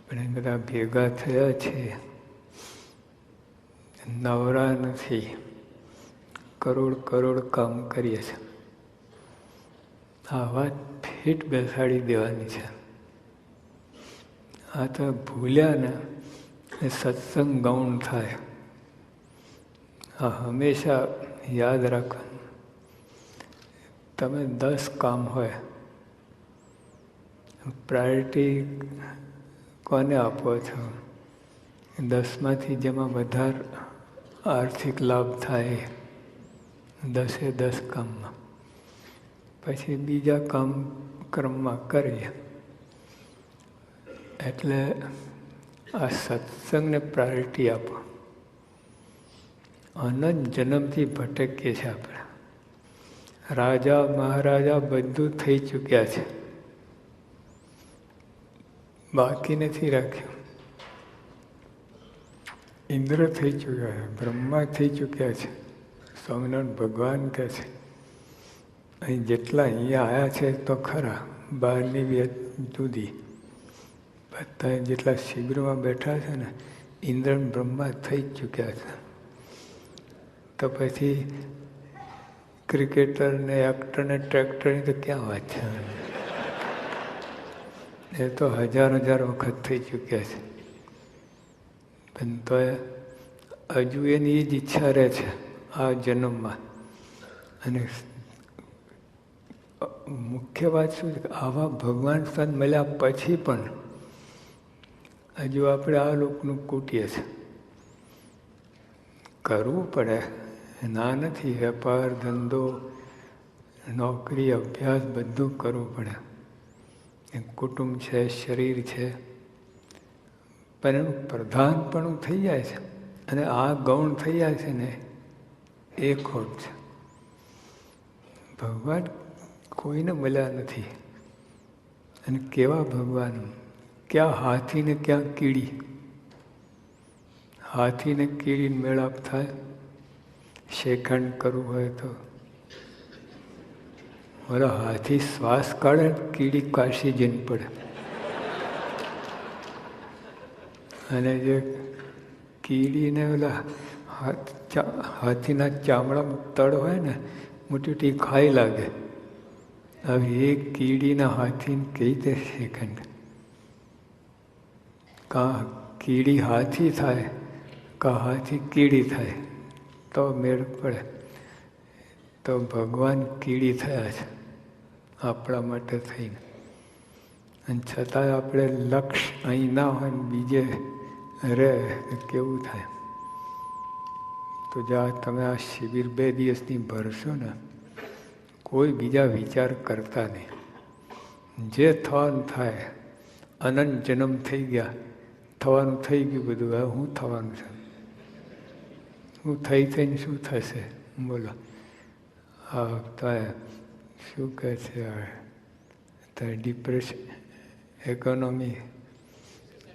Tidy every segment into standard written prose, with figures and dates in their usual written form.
પણ એ બધા ભેગા થયા છે, નવરા નથી, કરોડ કરોડ કામ કરીએ છે. આ વાત ફીટ બેસાડી દેવાની છે. આ તો ભૂલ્યા ને એ સત્સંગ ગૌણ થાય. આ હંમેશા યાદ રાખવાનું. તમે 10 કામ હોય, પ્રાયોરિટી કોને આપો છો? 10માંથી જેમાં વધારે આર્થિક લાભ થાય 10 કામમાં, પછી બીજા કામ ક્રમમાં કરીએ. એટલે આ સત્સંગને પ્રાયોરિટી આપો. અનંત જન્મથી ભટકીએ છીએ આપણે. રાજા મહારાજા બધું થઈ ચૂક્યા છે, બાકી નથી રાખ્યું. ઇન્દ્ર થઈ ચૂક્યા છે, બ્રહ્મા થઈ ચૂક્યા છે. સ્વામિનારાયણ ભગવાન કહે છે અહીં જેટલા અહીંયા આવ્યા છે તો ખરા, 12ની જુદી બધા જેટલા શિબિરમાં બેઠા છે ને, ઇન્દ્ર બ્રહ્મા થઈ જ ચૂક્યા છે. તો પછી ક્રિકેટર ને એક્ટર ને ટ્રેક્ટરની તો ક્યાં વાત છે? એ તો હજાર વખત થઈ ચૂક્યા છે. પણ તો હજુ એની જ ઈચ્છા રહે છે આ જન્મમાં. અને મુખ્ય વાત શું છે કે આવા ભગવાન સ્થાન મળ્યા પછી પણ હજુ આપણે આ લોકનું કૂટીએ છે. કરવું પડે, ના નથી. વેપાર ધંધો નોકરી અભ્યાસ બધું કરવું પડે. કુટુંબ છે, શરીર છે, પણ એનું પ્રધાનપણું થઈ જાય છે અને આ ગૌણ થઈ જાય છે ને, એ ખોટ છે. ભગવાન કોઈને મળ્યા નથી. અને કેવા ભગવાન? ક્યાં હાથી ને ક્યાં કીડી. હાથીને કીડીને મેળાપ થાય. શેખંડ કરવું હોય તો ઓલો હાથી શ્વાસ કાઢે, કીડી કાશી જઈને પડે. અને જે કીડીને ઓલા હાથીના ચામડામાં તળ હોય ને, મોટી ખાઈ લાગે. હવે એ કીડીના હાથીને કઈ રીતે શેખંડ? કાં કીડી હાથી થાય, કાં હાથી કીડી થાય તો મેળ પડે. તો ભગવાન કીડી થયા છે આપણા માટે થઈને. અને છતાં આપણે લક્ષ્ય અહીં ના હોય ને બીજે રહે, કેવું થાય? તો જા તમે આ શિબિર 2 દિવસની ભરશો ને, કોઈ બીજા વિચાર કરતા નહીં. જે થવાનું થાય. અનંત જન્મ થઈ ગયા, થવાનું થઈ ગયું બધું. હવે શું થવાનું છે? શું થઈને શું થશે? બોલો. હા, તો શું કહે છે તો ડિપ્રેશન, ઇકોનોમી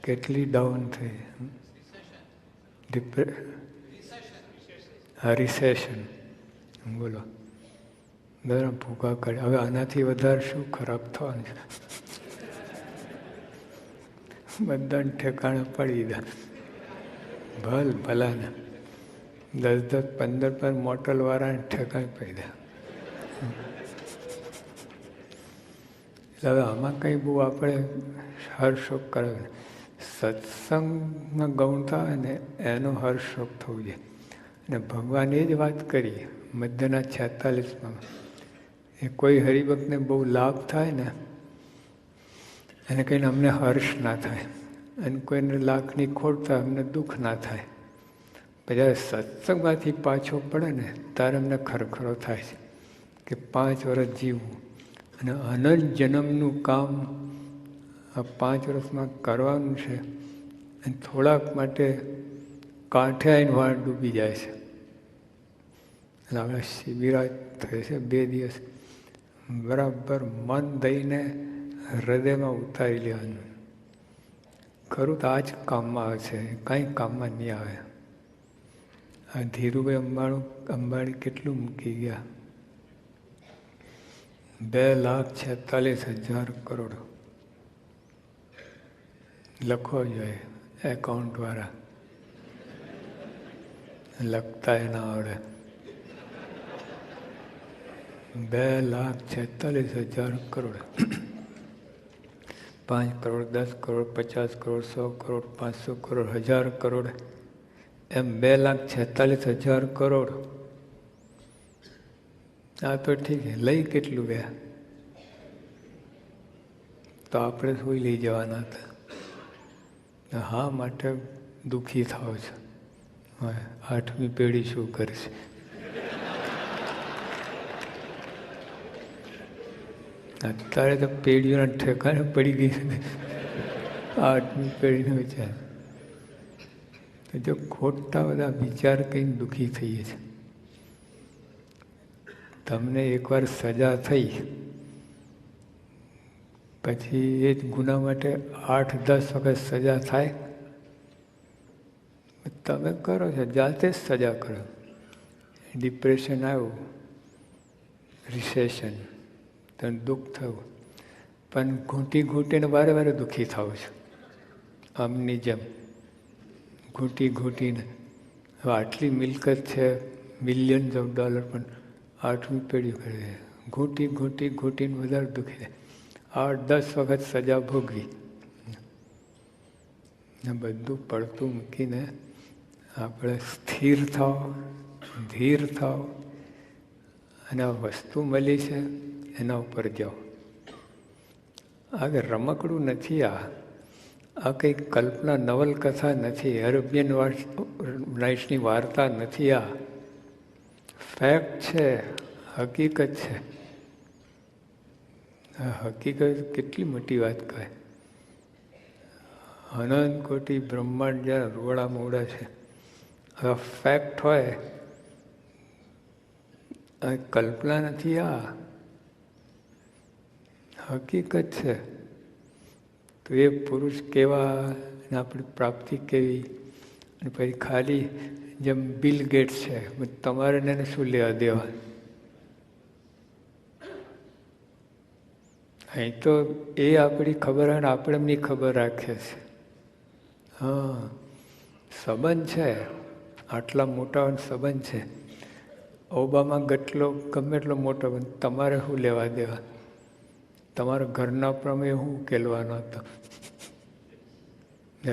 કેટલી ડાઉન થઈ. રિસેશન. બોલો. બધા ભૂખા કરે. હવે આનાથી વધારે શું ખરાબ થવાનું છે? બધાને ઠેકાણે પડી દે. ભલાને 10 15 મોટલ વાળાને ઠેકાણે પડી દે. હવે આમાં કંઈ બહુ આપણે હર્ષશોક કરે. સત્સંગમાં ગૌણતા હોય ને એનો હર્ષશોક થવું જોઈએ. અને ભગવાને એ જ વાત કરી મધ્યના 46માં. એ કોઈ હરિભક્તને બહુ લાભ થાય ને એને કહીને અમને હર્ષ ના થાય, અને કોઈને લાખની ખોટ થાય અમને દુઃખ ના થાય. જ્યારે સત્સંગમાંથી પાછો પડે ને ત્યારે અમને ખરખરો થાય છે કે 5 વર્ષ જીવવું અને અનંત જન્મનું કામ આ 5 વર્ષમાં કરવાનું છે. અને થોડાક માટે કાંઠે આવીને વાળ ડૂબી જાય છે. એટલે આપણે શિબિરા થઈ છે 2 દિવસ, બરાબર મન દઈને હૃદયમાં ઉતારી લેવાનું. ખરું તો આ જ કામમાં આવે છે, કાંઈ કામમાં નહીં આવે. આ ધીરુભાઈ અંબાણી કેટલું મૂકી ગયા? 2,46,000 કરોડ. લખવો જોઈએ એકાઉન્ટવાળા, લખતા ના આવડે. 2,46,000 કરોડ. 5 કરોડ, 10 કરોડ, 50 કરોડ, 100 કરોડ, 500 કરોડ, 1000 કરોડ, એમ 2,46,000 કરોડ. આ તો ઠીક છે, લઈ કેટલું ગયા? તો આપણે શું લઈ જવાના હતા? હા, માટે દુઃખી થાવ છો. આઠમી પેઢી શું કરશે? અત્યારે તો પેઢીઓના ઠેકાણે પડી ગઈ છે. આઠમી પેઢીનો વિચાર. તો જો ખોટા બધા વિચાર કઈ દુઃખી થઈએ છે. તમને એકવાર સજા થઈ, પછી એ જ ગુના માટે 8-10 વખત સજા થાય. તમે કરો છો, જાતે જ સજા કરો. ડિપ્રેશન આવ્યું, રિસેશન, તને દુઃખ થયું, પણ ઘૂંટી ઘૂંટીને વારે વારે દુઃખી થાવ છું. આમની જેમ ઘૂંટી ઘૂંટીને. હવે આટલી મિલકત છે, મિલિયન્સ ઓફ ડોલર, પણ આઠમી પેઢી કરે. ઘૂંટી ઘૂંટી ઘૂંટીને વધારે દુઃખી થાય. 8-10 વખત સજા ભોગવી. બધું પડતું મૂકીને આપણે સ્થિર થાવ, ધીર થાવ, અને આ વસ્તુ મળી છે એના ઉપર જાઓ. આ રમકડું નથી. આ કંઈ કલ્પના નવલકથા નથી, અરેબિયન નાઇટ્સની વાર્તા નથી. આ ફેક્ટ છે, હકીકત છે. હકીકત કેટલી મોટી વાત કહે. અનંત કોટી બ્રહ્માંડ જ્યાં રોડા મોડા છે. હવે ફેક્ટ હોય, આ કલ્પના નથી, આ હકીકત છે. તો એ પુરુષ કેવા, આપણી પ્રાપ્તિ કેવી, અને પછી ખાલી જેમ બિલ ગેટ્સ છે, તમારે એને શું લેવા દેવા? અહીં તો એ આપણી ખબર હોય ને આપણે એમની ખબર રાખીએ છીએ. હા, સંબંધ છે, આટલા મોટા સંબંધ છે. ઓબામા ગટલો ગમે એટલો મોટો, તમારે શું લેવા દેવા? તમારા ઘરના પ્રમેય શું ઉકેલવાનો હતો?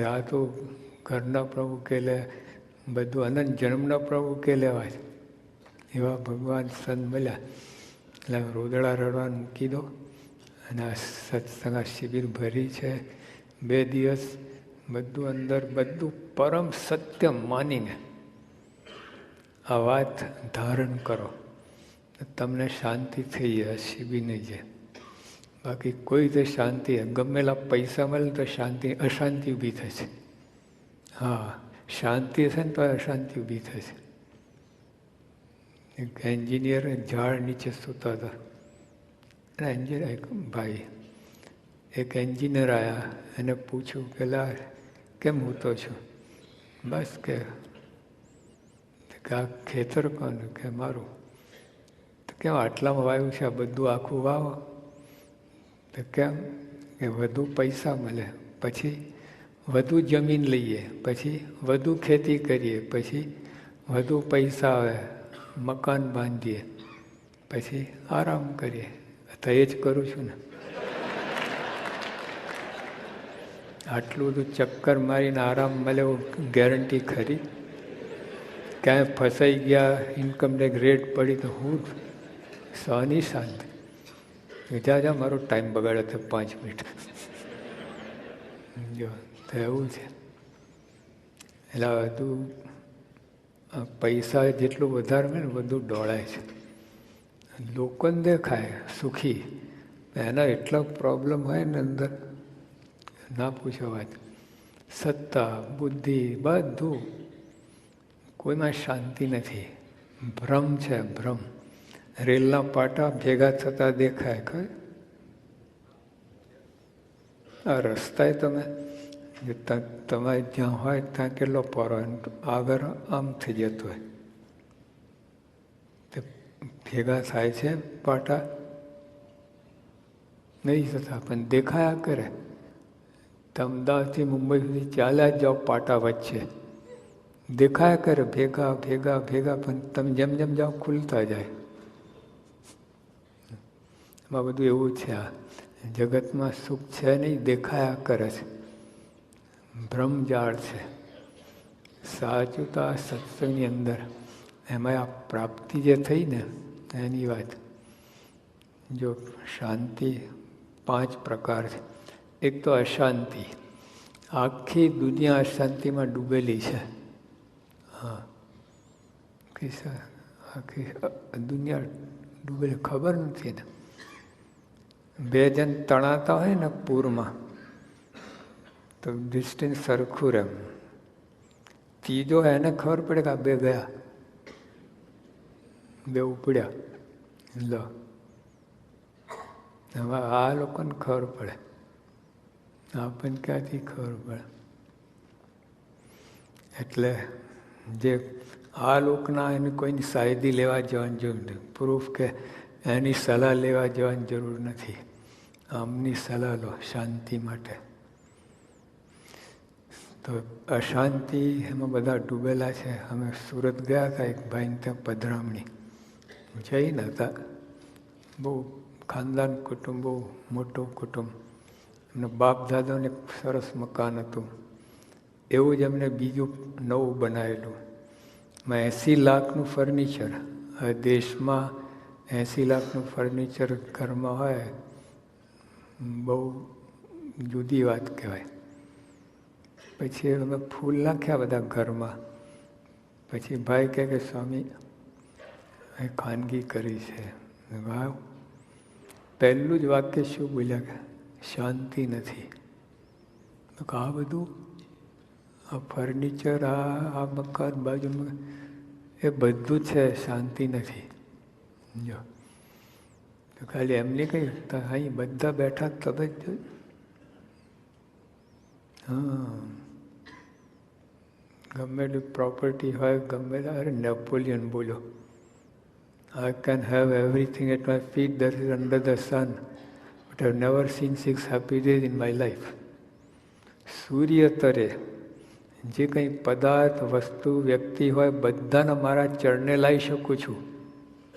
આ તો ઘરના પ્રભુ ઉકેલે, બધું અનંત જન્મના પ્રભુ ઉકેલેવા છે. એવા ભગવાન સંત મળ્યા એટલે રોદડા રડવાનું મૂકી દો. અને આ સત્સંગ શિબિર ભરી છે 2 દિવસ. બધું અંદર, બધું પરમ સત્ય માનીને આ વાત ધારણ કરો, તમને શાંતિ થઈ જાય. શિબિરની જે બાકી કોઈ તો શાંતિ, ગમેલા પૈસા મળે તો શાંતિ, અશાંતિ ઊભી થશે. હા, શાંતિ હશે ને તો અશાંતિ ઊભી થશે. એક એન્જિનિયર ઝાડ નીચે સૂતા હતા. એન્જિનિયર ભાઈ, એક એન્જિનિયર આવ્યા, એને પૂછ્યું કે લા કેમ હું તો છું? બસ કે આ ખેતર કોનું? કે મારું. તો કેમ આટલામાં વાવ્યું છે? આ બધું આખું વાવો. તો કેમ? કે વધુ પૈસા મળે, પછી વધુ જમીન લઈએ, પછી વધુ ખેતી કરીએ, પછી વધુ પૈસા આવે, મકાન બાંધીએ, પછી આરામ કરીએ. તો એ જ કરું છું ને. આટલું બધું ચક્કર મારીને આરામ મળે એવું ગેરંટી ખરી? ક્યાંય ફસાઈ ગયા, ઇન્કમ ટેક્સ રેટ પડી તો હું સહની શાંતિ. જા મારો ટાઈમ બગાડે તો 5 મિનિટ. જો તો એવું છે. એટલે બધું પૈસા જેટલું વધારે મળે ને બધું ડોળાય છે. લોકોને દેખાય સુખી, એના એટલા પ્રોબ્લેમ હોય ને અંદર, ના પૂછો વાત. સત્તા, બુદ્ધિ, બધું, કોઈમાં શાંતિ નથી. ભ્રમ છે, ભ્રમ. રેલના પાટા ભેગા થતા દેખાય ખરે. આ રસ્તાએ તમે જ્યાં હોય ત્યાં કેટલો પારો આગળ આમ થઈ જતો હોય. ભેગા થાય છે પાટા? નહીં થતા, પણ દેખાયા કરે. તો અમદાવાદથી મુંબઈ સુધી ચાલ્યા જ જાઓ પાટા વચ્ચે, દેખાયા કરે ભેગા ભેગા ભેગા, પણ તમે જેમ જેમ જાઓ ખુલતા જાય. એમાં બધું એવું છે. આ જગતમાં સુખ છે નહીં, દેખાયા કરે છે, ભ્રમજાળ છે. સાચું તો આ સત્સંગની અંદર એમાં આ પ્રાપ્તિ જે થઈ ને એની વાત. જો શાંતિ 5 પ્રકાર છે. એક તો અશાંતિ, આખી દુનિયા અશાંતિમાં ડૂબેલી છે. હા, આખી દુનિયા ડૂબેલી, ખબર નથી ને. 2 જણ તણાતા હોય ને પૂરમાં, તો ડિસ્ટન્સ સરખું રહે. ત્રીજો એને ખબર પડે કે આ 2 ગયા, 2 ઉપડ્યા. લો, હવે આ લોકોને ખબર પડે, આપણને ક્યાંથી ખબર પડે? એટલે જે આ લોકના એની કોઈની સાયદી લેવા જવાની જરૂર નથી. પ્રૂફ કે એની સલાહ લેવા જવાની જરૂર નથી. આમની સલાહ લો શાંતિ માટે. તો અશાંતિ એમાં બધા ડૂબેલા છે. અમે સુરત ગયા હતા, એક ભાઈને ત્યાં પધરામણી, જૈન હતા, બહુ ખાનદાન કુટુંબ, બહુ મોટું કુટુંબ. એમના બાપ દાદાને સરસ મકાન હતું, એવું જ એમને બીજું નવું બનાવેલું. એમાં 80 લાખનું ફર્નિચર. હવે દેશમાં 80 લાખનું ફર્નિચર ઘરમાં હોય, બહુ જુદી વાત કહેવાય. પછી અમે ફૂલ નાખ્યા બધા ઘરમાં. પછી ભાઈ કહે કે સ્વામી એ ખાનગી કરી છે. વાહ, પહેલું જ વાક્ય શું બોલ્યા કે શાંતિ નથી. આ બધું, આ ફર્નિચર, આ મકાન બાજુમાં, એ બધું છે, શાંતિ નથી. જો તો ખાલી એમની કઈ અહીં બધા બેઠા તબ જ. હા, ગમે એટલી પ્રોપર્ટી હોય, ગમે અરે નેપોલિયન બોલ્યો, I can have everything at my feet that is under the sun, but I have never seen 6 happy days in my life. સૂર્ય તરે, જે કંઈ પદાર્થ, વસ્તુ, વ્યક્તિ હોય, બધાને મારા ચરણે લાવી શકું છું.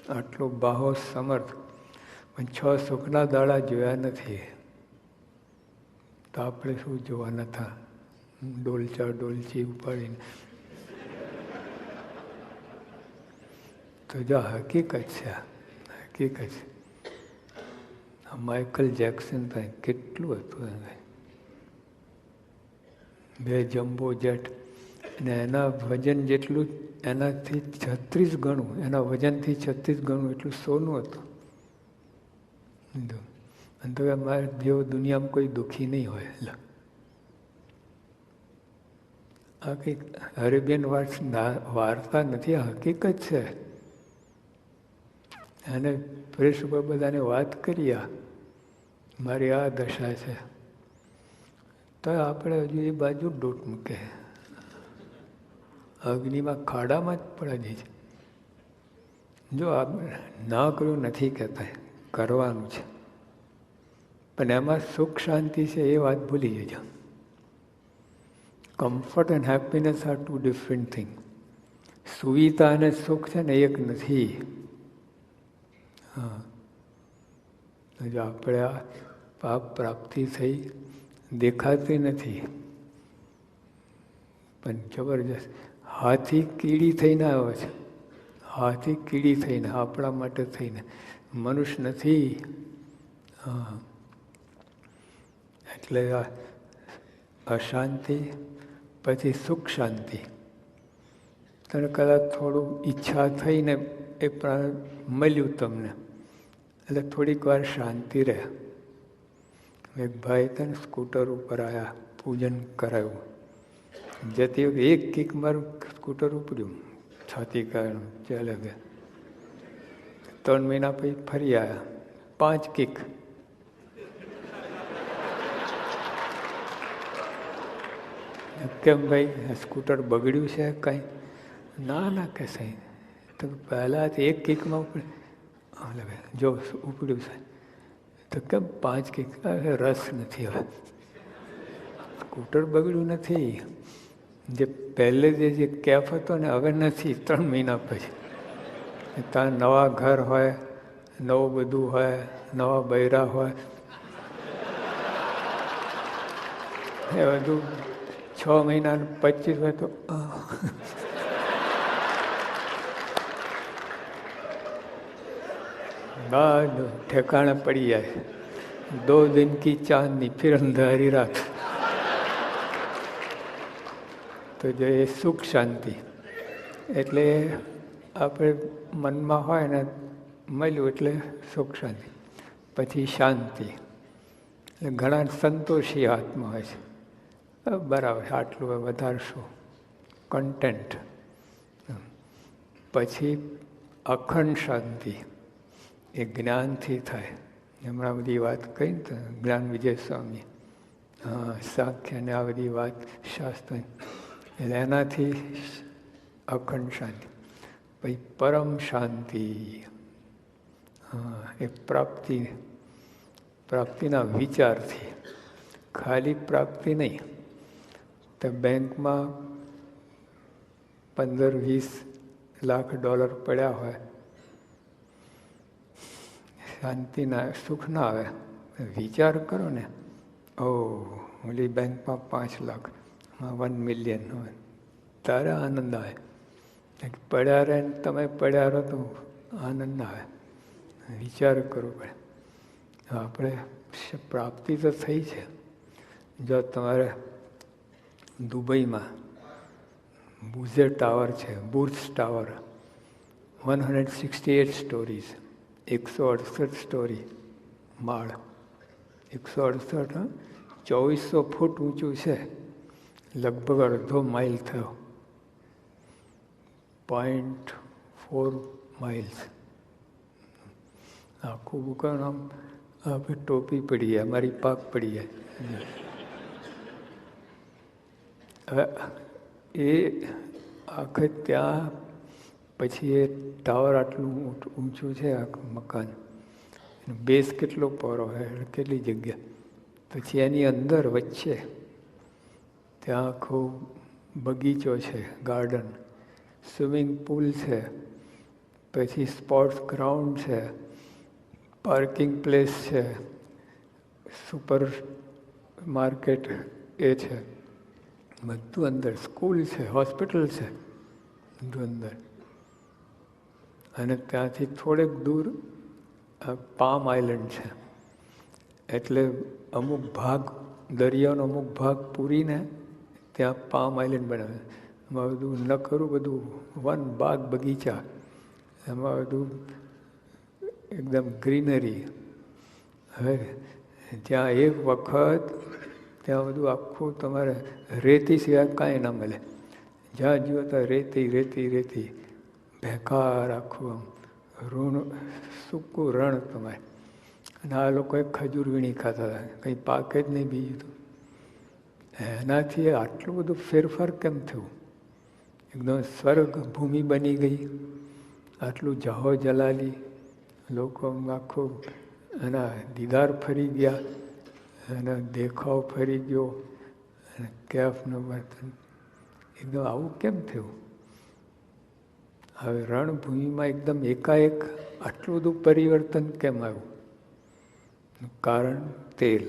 આટલો બાહો સમર્થ, પણ 6 સુખના દાડા જોયા નથી. તો આપણે શું જોવાના હતા? ડોલચા ડોલચી ઉપાડીને. તો જો હકીકત છે, હકીકત છે. માઇકલ જેક્સન થાય કેટલું હતું, 2 જમ્બો જેટ, અને એના વજન જેટલું, એનાથી 36 ગણું, એના વજનથી 36 ગણું એટલું સોનું હતું. અને તો અમારે જેવો દુનિયામાં કોઈ દુઃખી નહીં હોય. આ કંઈક અરેબિયન વાર્તા નથી, આ હકીકત છે. અને પ્રેસ ઉપર બધાને વાત કરી, મારી આ દશા છે, તો આપણે હજુ એ બાજુ ડોટ મૂકે, અગ્નિમાં ખાડામાં જ પડી છે. જો આપણે ના કર્યું નથી કહેતા, કરવાનું છે, પણ એમાં સુખ શાંતિ છે એ વાત ભૂલી જજો. Comfort and happiness are 2 different thing. સુવિધા અને સુખ છે ને એક નથી. હા, જો આપણે આ પાપ પ્રાપ્તિ થઈ, દેખાતી નથી, પણ જબરજસ્ત હાથી કીડી થઈને આવે છે. હાથી કીડી થઈને, આપણા માટે થઈને, મનુષ્ય નથી. હા, એટલે આ અશાંતિ પછી સુખ શાંતિ. તને કદાચ થોડું ઈચ્છા થઈને એ મળ્યું તમને, એટલે થોડીક વાર શાંતિ રહે. એક ભાઈ તને સ્કૂટર ઉપર આવ્યા, પૂજન કરાયું, જતી વખતે એક કિક મારું સ્કૂટર ઉપડ્યું, છાતી કાઢ્યું, ચાલે ગયા. 3 મહિના પછી ફરી આવ્યા, 5 કિક. કેમ ભાઈ, સ્કૂટર બગડ્યું છે કાંઈ? ના ના કે સાહેબ, તો પહેલાં એક કિકમાં ઉપડે, જો ઉપડ્યું છે, તો કેમ 5 કિક? રસ નથી હવે. સ્કૂટર બગડ્યું નથી, જે પહેલે જે કેફ હતો ને હવે નથી, 3 મહિના પછી. ત્યાં નવા ઘર હોય, નવું બધું હોય, નવા બૈરા હોય, એ બધું 6 મહિના 25 હોય તો બધું ઠેકાણે પડી જાય. 2 દિન કી ચાંદની ફિર અંધારી રાત. તો જે સુખ શાંતિ એટલે આપણે મનમાં હોય ને મળ્યું એટલે સુખ શાંતિ. પછી શાંતિ, એટલે ઘણા સંતોષી આત્મા હોય છે. બરાબર, આટલું વધારશું, કન્ટેન્ટ. પછી અખંડ શાંતિ, એ જ્ઞાનથી થાય. હમણાં બધી વાત કહી ને જ્ઞાન વિજય સ્વામી, સાખ્ય ને આ બધી વાત શાસ્ત્ર, એટલે એનાથી અખંડ શાંતિ. પછી પરમ શાંતિ, એ પ્રાપ્તિના વિચારથી, ખાલી પ્રાપ્તિ નહીં. તો બેંકમાં $15-20 લાખ પડ્યા હોય, શાંતિ ના, સુખ ના આવે. વિચાર કરો ને, ઓલી બેંકમાં 5 લાખ, 1 મિલિયન હોય, તારે આનંદ આવે. પડ્યા રહે ને તમે પડ્યા રહો તો આનંદ ના આવે. વિચાર કરવો પડે. આપણે પ્રાપ્તિ તો થઈ છે. જો તમારે દુબઈમાં બુર્જ ટાવર છે, બુર્જ ટાવર, 168 સ્ટોરીઝ, 168 સ્ટોરી માળ, 168, 2400 ફૂટ ઊંચું છે, લગભગ અડધો માઇલ થયો, 0.4 માઇલ્સ. આખું બુકાન આમ આપણે ટોપી પડી જાય, અમારી પાક પડી જાય. એ આખે ત્યાં પછી એ ટાવર આટલું ઊંચું છે, આ મકાન, બેઝ કેટલો પહોળો હોય, કેટલી જગ્યા. પછી એની અંદર વચ્ચે ત્યાં આખો બગીચો છે, ગાર્ડન, સ્વિમિંગ પુલ છે, પછી સ્પોર્ટ્સ ગ્રાઉન્ડ છે, પાર્કિંગ પ્લેસ છે, સુપર માર્કેટ એ છે, બધું અંદર. સ્કૂલ છે, હોસ્પિટલ છે, બધું અંદર. અને ત્યાંથી થોડેક દૂર પામ આઇલેન્ડ છે. એટલે અમુક ભાગ, દરિયાનો અમુક ભાગ પૂરીને ત્યાં પામ આઇલેન્ડ બનાવે. એમાં બધું નખરું, બધું વન, બાગ, બગીચા, એમાં બધું એકદમ ગ્રીનરી. હવે ત્યાં એક વખત ત્યાં બધું આખું તમારે રેતી સિવાય કાંઈ ના મળે. જ્યાં જુઓ ત્યાં રેતી, રેતી, રેતી, બેકાર આખું આમ ઋણ, સૂકું રણ તમારે. અને આ લોકોએ ખજૂર વીણી ખાતા હતા, કંઈ પાકે જ નહીં બીજું તો. એનાથી આટલું બધું ફેરફાર કેમ થયું? એકદમ સ્વર્ગ ભૂમિ બની ગઈ. આટલું જાહો જલાલી, લોકો આખું એના દીદાર ફરી ગયા, એના દેખાવ ફરી ગયો, અને કેફનું વર્તન એકદમ આવું કેમ થયું? હવે રણભૂમિમાં એકદમ એકાએક આટલું બધું પરિવર્તન કેમ આવ્યું? કારણ તેલ.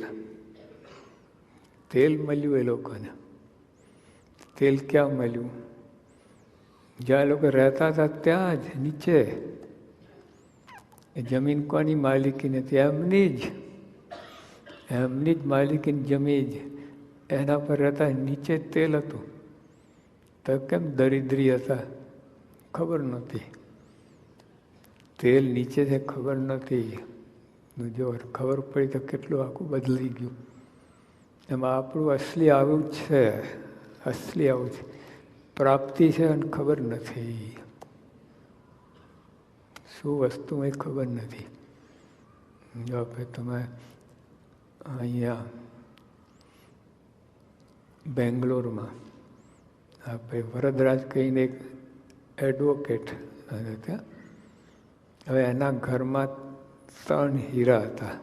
તેલ મળ્યું એ લોકોને. તેલ ક્યાં મળ્યું? જ્યાં લોકો રહેતા હતા ત્યાં જ નીચે. એ જમીન કોની માલિકીની હતી? એમની જ માલિકીની જમીન, એના પર રહેતા, નીચે તેલ હતું. તો કેમ દરિદ્રી હતા? ખબર નહોતી. તેલ નીચે છે ખબર નથી. જો ખબર પડી તો કેટલું આખું બદલાઈ ગયું. એમાં આપણું અસલી આવું જ છે, અસલી આવું છે. પ્રાપ્તિ છે અને ખબર નથી. શું વસ્તુ એ ખબર નથી. જો આપણે તમે અહીંયા બેંગ્લોરમાં આપણે વરદરાજ કહીને એક એડવોકેટ હતા. હવે એના ઘરમાં 3 હીરા હતા.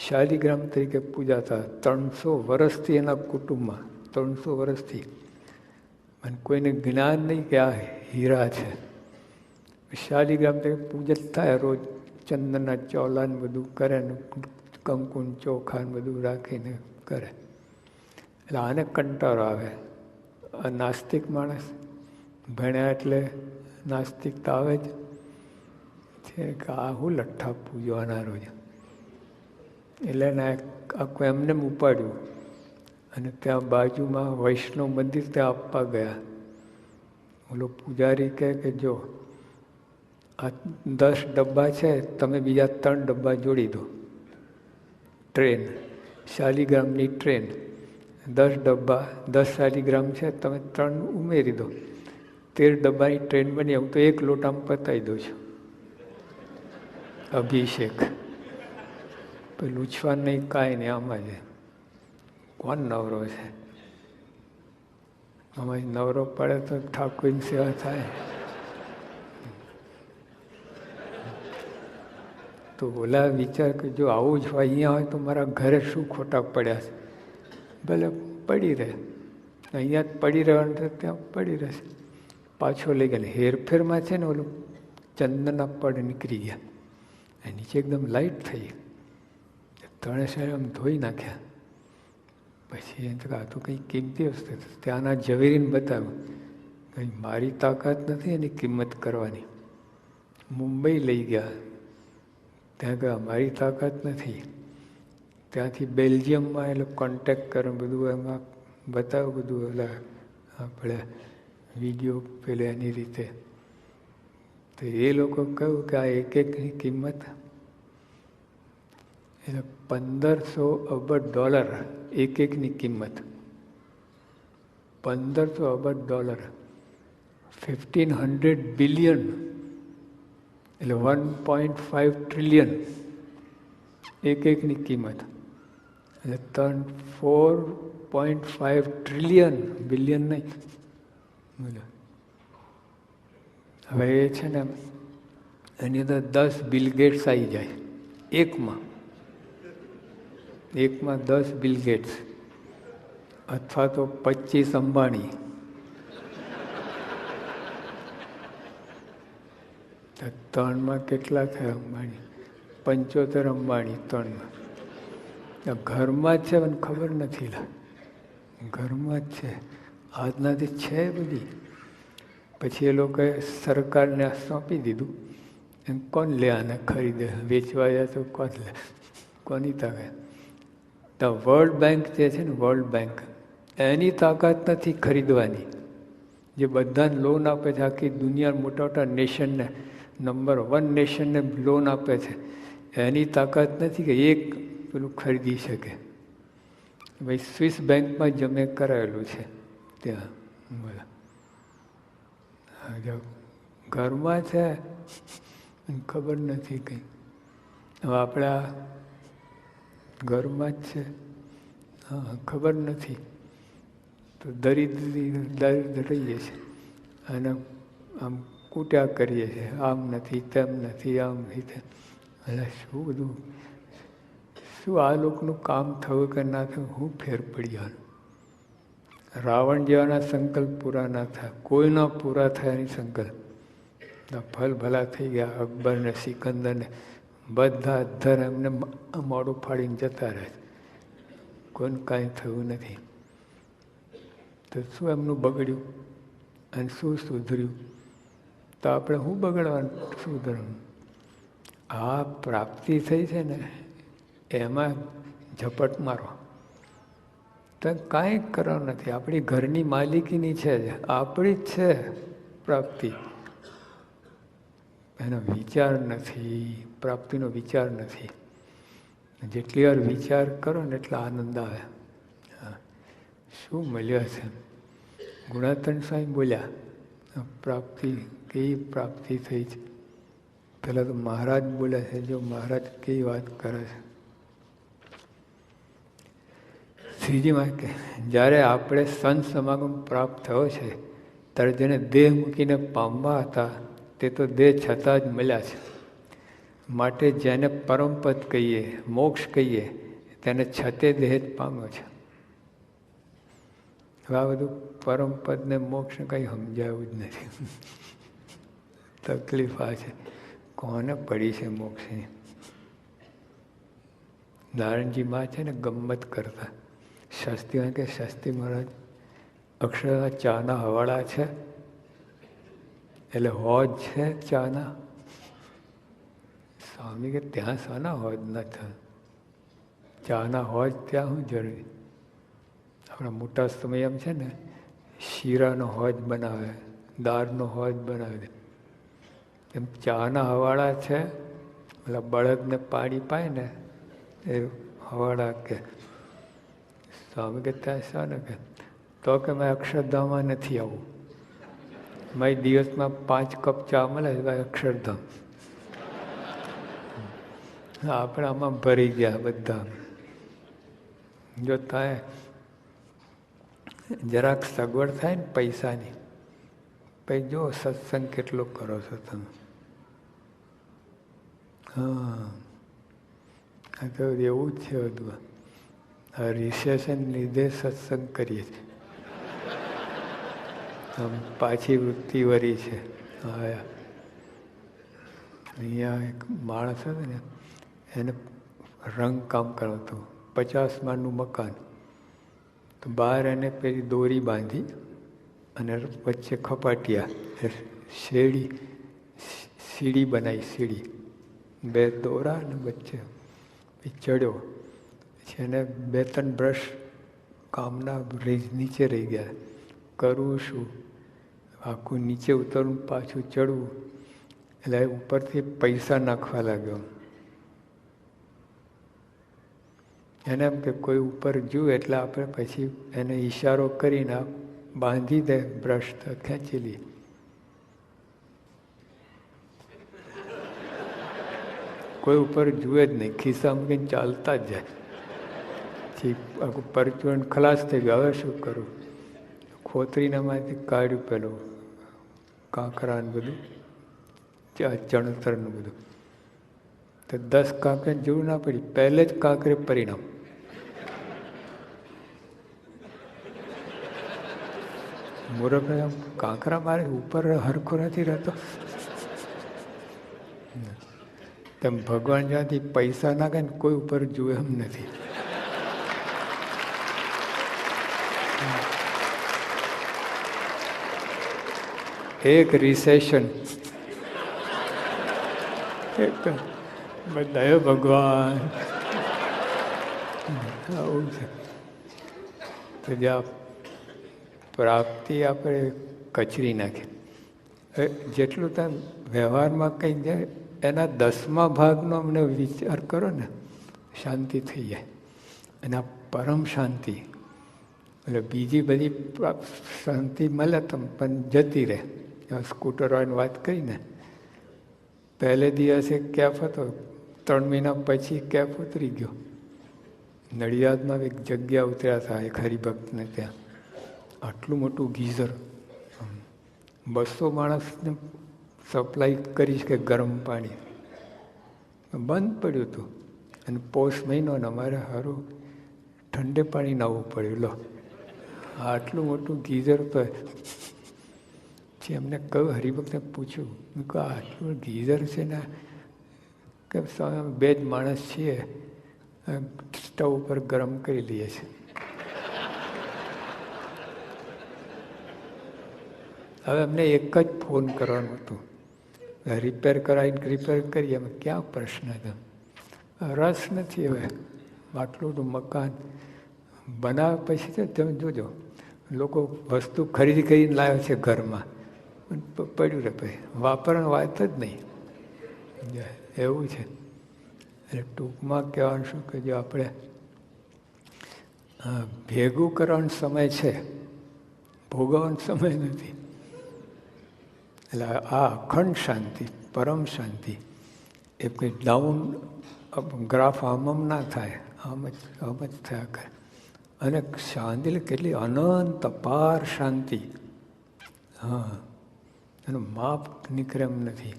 શાલિગ્રામ તરીકે પૂજાતા 300 વર્ષથી એના કુટુંબમાં, 300 વર્ષથી. અને કોઈને જ્ઞાન નહીં કે આ હીરા છે. શાલિગ્રામ તરીકે પૂજન થાય, રોજ ચંદનના ચોલાને બધું કરે ને કંકુન ચોખા બધું રાખીને કરે. એટલે આને કંટાળો આવે. આ નાસ્તિક માણસ, ભણ્યા એટલે નાસ્તિકતા આવે જ છે કે આ હું લઠ્ઠા પૂજવાના રોજ. એટલે એને આખું એમને ઉપાડ્યું અને ત્યાં બાજુમાં વૈષ્ણવ મંદિર ત્યાં આપવા ગયા. ઓલો પૂજારી કહે કે જો આ 10 ડબ્બા છે, તમે બીજા 3 ડબ્બા જોડી દો. ટ્રેન, શાલિગ્રામની ટ્રેન, 10 ડબ્બા, 10 શાલિગ્રામ છે, તમે 3 ઉમેરી દો. 13 ડબ્બાની ટ્રેન બની. હું તો 1 લોટામાં પતાવી દઉં છું અભિષેક. પેલું ઉછવા નહીં, કાંઈ નહીં. આમાં જ કોણ નવરો છે? આમાં નવરો પડે તો ઠાકોરની સેવા થાય. તો ઓલા વિચાર કે જો આવું જ હોય, અહીંયા હોય તો મારા ઘરે શું ખોટા પડ્યા છે? ભલે પડી રહે, અહીંયા જ પડી રહેવાનું છે, ત્યાં પડી રહેશે. પાછો લઈ ગયા. હેરફેરમાં છે ને ઓલું ચંદનના પડ નીકળી ગયા, નીચે એકદમ લાઇટ થઈ. 3 સાહેબ આમ ધોઈ નાખ્યા. પછી એમ આ તો કંઈ કિંમતી વસ્તુ. ત્યાંના ઝવેરીને બતાવ્યું, કંઈ મારી તાકાત નથી એની કિંમત કરવાની. મુંબઈ લઈ ગયા, ત્યાં ગયા, મારી તાકાત નથી. ત્યાંથી બેલ્જિયમમાં એટલે કોન્ટેક્ટ કરે, બધું એમાં બતાવ્યું, બધું ઓલા આપણે વિડીયો પેલે એની રીતે. તો એ લોકો કહ્યું કે આ એકની કિંમત એટલે $1500 અબજ, એકની કિંમત $1500 અબજ, 1500 બિલિયન એટલે 1.5 ટ્રિલિયન એકની કિંમત. એટલે 4.5 ટ્રિલિયન, બિલિયન નહીં. હવે એ છે ને એની અંદર 10 બિલ ગેટ્સ આવી જાય એકમાં 10 બિલ ગેટ્સ, અથવા તો 25 અંબાણી. 3માં કેટલા થયા અંબાણી? 75 અંબાણી 3માં. ઘરમાં જ છે, મને ખબર નથી. ઘરમાં જ છે, આજનાથી છે બધી. પછી એ લોકોએ સરકારને સોંપી દીધું. એમ કોણ લે આને ખરીદે? વેચવા જાય તો કોણ લે? કોની તાકાત? તો વર્લ્ડ બેંક જે છે ને, વર્લ્ડ બેંક, એની તાકાત નથી ખરીદવાની. જે બધાને લોન આપે છે, આખી દુનિયા મોટા મોટા નેશનને, નંબર 1 નેશનને લોન આપે છે, એની તાકાત નથી કે એક પેલું ખરીદી શકે. ભાઈ સ્વિસ બેંકમાં જમે કરાયેલું છે ત્યાં. ઘરમાં છે, ખબર નથી કંઈ. હવે આપણા ઘરમાં જ છે, હા, ખબર નથી. તો દરિદ્ર રહીએ છીએ અને આમ કૂટ્યા કરીએ છીએ, આમ નથી, તેમ નથી, આમ નથી, તેમ. એટલે શું બધું, શું આ લોકોનું કામ થયું કે ના થયું, હું ફેર પડ્યો? રાવણ જેવાના સંકલ્પ પૂરા ના થાય, કોઈના પૂરા થયાની સંકલ્પ. ફલ ભલા થઈ ગયા. અકબર ને સિકંદર ને બધા અધર એમને મોડું ફાડીને જતા રહે, કોઈને કાંઈ થયું નથી. તો શું એમનું બગડ્યું અને શું સુધર્યું? તો આપણે શું બગડવાનું, સુધરવાનું? આ પ્રાપ્તિ થઈ છે ને, એમાં ઝપટ મારો તો કાંઈ કરવાનું નથી. આપણી ઘરની માલિકીની છે જ, આપણી જ છે પ્રાપ્તિ. એનો વિચાર નથી, પ્રાપ્તિનો વિચાર નથી. જેટલી વાર વિચાર કરો ને એટલા આનંદ આવે. હા, શું મળ્યો છે? ગુણાતન સ્વામી બોલ્યા, પ્રાપ્તિ કેવી પ્રાપ્તિ થઈ છે. પેલા તો મહારાજ બોલે છે, જો મહારાજ કેવી વાત કરે છે. શ્રીજીમાં કે જ્યારે આપણે સંત સમાગમ પ્રાપ્ત થયો છે, ત્યારે જેને દેહ મૂકીને પામવા હતા તે તો દેહ છતાં જ મળ્યા છે. માટે જેને પરમપદ કહીએ, મોક્ષ કહીએ, તેને છતે દેહ જ પામ્યો છે. હવે આ બધું પરમપદ ને મોક્ષ કંઈ સમજાયું જ નથી. તકલીફ આ છે, કોને પડી છે મોક્ષની? નારાયણજી માં છે ને ગમ્મત કરતા. શાસ્ત્રી કે શાસ્ત્રી મહારાજ અક્ષરના ચાના હવાળા છે, એટલે હોજ છે ચાના. સ્વામી કે ત્યાં શાના હોજ ના થાય? ચાના હોજ ત્યાં શું જરૂરી? આપણા મોટા સમય એમ છે ને શીરાનો હોજ બનાવે, દાળનો હોજ બનાવે, એમ ચાના હવાળા છે. પેલા બળદને પાણી પાય ને એ હવાળા કે. સ્વામી કે ત્યાં શાને કે? તો કે મેં અક્ષરધામમાં નથી આવું. મારી દિવસમાં 5 કપ ચા મળે છે અક્ષરધામ. આપણે આમાં ભરી ગયા બધા. જો થાય જરાક સગવડ થાય ને પૈસાની, પછી જો સત્સંગ કેટલો કરો છો તમે. હા, આ તો એવું જ છે બધું. આ રિસેશન લીધે સત્સંગ કરીએ છીએ. આમ પાછી વૃત્તિ વળી છે. અહીંયા એક માણસ હતો ને, એને રંગ કામ કરાવતું, 50 માળનું મકાન. તો બહાર એને પેલી દોરી બાંધી અને વચ્ચે ખપાટિયા, સીડી બનાવી, સીડી 2 દોરા અને વચ્ચે ચડ્યો. પછી એને 2-3 બ્રશ કામના નીચે રહી ગયા. કરવું શું? આખું નીચે ઉતરવું, પાછું ચડવું. એટલે ઉપરથી પૈસા નાખવા લાગ્યો. એને એમ કે કોઈ ઉપર જુએ એટલે આપણે પછી એને ઈશારો કરીને બાંધી દે બ્રશ, તો ખેંચી લે. કોઈ ઉપર જુએ જ નહીં, ખિસ્સામાં કઈ ચાલતા જ જાય. પછી આખું પરચુરણ ખલાસ થઈ ગયું. હવે શું કરું? ખોતરીનામાંથી કાઢ્યું પેલું કાંકરા ને બધું, ચણતરનું બધું. તો 10 કાંકરે જરૂર ના પડી, પહેલે જ કાંકરે પરિણામ. મૂર્ખ કાંકરા મારે ઉપર હરખો નથી રહેતો. તેમ ભગવાન જ્યાંથી પૈસા નાખે ને કોઈ ઉપર જુએ એમ નથી. એક રિસેશન બધા ભગવાન આવું છે. તો જ્યાં પ્રાપ્તિ આપણે કચરી નાખે, જેટલું તમે વ્યવહારમાં કંઈ જાય એના 10મા ભાગનો અમને વિચાર કરો ને, શાંતિ થઈ જાય. અને આ પરમ શાંતિ, એટલે બીજી બધી શાંતિ મળે તો પણ જતી રહે. સ્કૂટરવાળાની વાત કરીને, પહેલે દિવસે કેફ હતો, 3 મહિના પછી કેફ ઉતરી ગયો. નડિયાદમાં એક જગ્યા ઉતર્યા હતા એક હરિભક્તને ત્યાં. આટલું મોટું ગીઝર, 200 માણસને સપ્લાય કરી શકે ગરમ પાણી. બંધ પડ્યું હતું. અને પોષ મહિનો ને અમારે સારું ઠંડે પાણી નાહવું પડ્યું. લો, આટલું મોટું ગીઝર. તો એમને કહ્યું, હરિભક્તને પૂછ્યું કે આટલું ગીઝર છે ને, કે 2 જ માણસ છીએ, સ્ટવ ઉપર ગરમ કરી લઈએ છીએ. હવે અમને એક જ ફોન કરવાનું હતું, રિપેર કરાવીને રિપેર કરીએ. એમાં ક્યાં પ્રશ્ન હતો? રસ નથી. હવે આટલું મકાન બનાવે પછી તો તમે જોજો, લોકો વસ્તુ ખરીદી કરીને લાવે છે ઘરમાં, પડ્યું રહે, પછી વાપરવાની વાત જ નહીં. એવું છે. એટલે ટૂંકમાં કહેવાનું શું કે જો આપણે ભેગું કરવાનો સમય છે, ભોગવવાનો સમય નથી. એટલે આ અખંડ શાંતિ, પરમ શાંતિ, એ કંઈ ડાઉન ગ્રાફ આમ ના થાય, આમ જ થયા કરે. અને શાંતિ કેટલી અનંત અપાર શાંતિ. હા, એનું માપ નીકળે એમ નથી.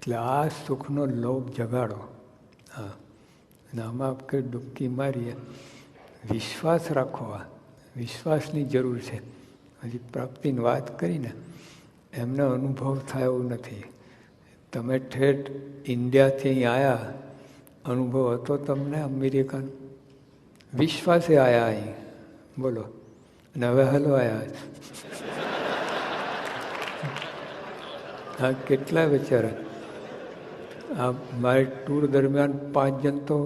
એટલે આ સુખનો લોભ જગાડો. હા, અને આમાં આપણે ડૂબકી મારીએ. વિશ્વાસ રાખો. આ વિશ્વાસની જરૂર છે. હજી પ્રાપ્તિની વાત કરીને એમને અનુભવ થાય એવું નથી. તમે ઠેઠ ઇન્ડિયાથી અહીં આવ્યા, અનુભવ હતો તમને અમેરિકાનો? વિશ્વાસે આવ્યા અહીં, બોલો. અને હવે હલો આવ્યા. હા, કેટલા બિચારા. આ મારી ટૂર દરમિયાન 5 જણ તો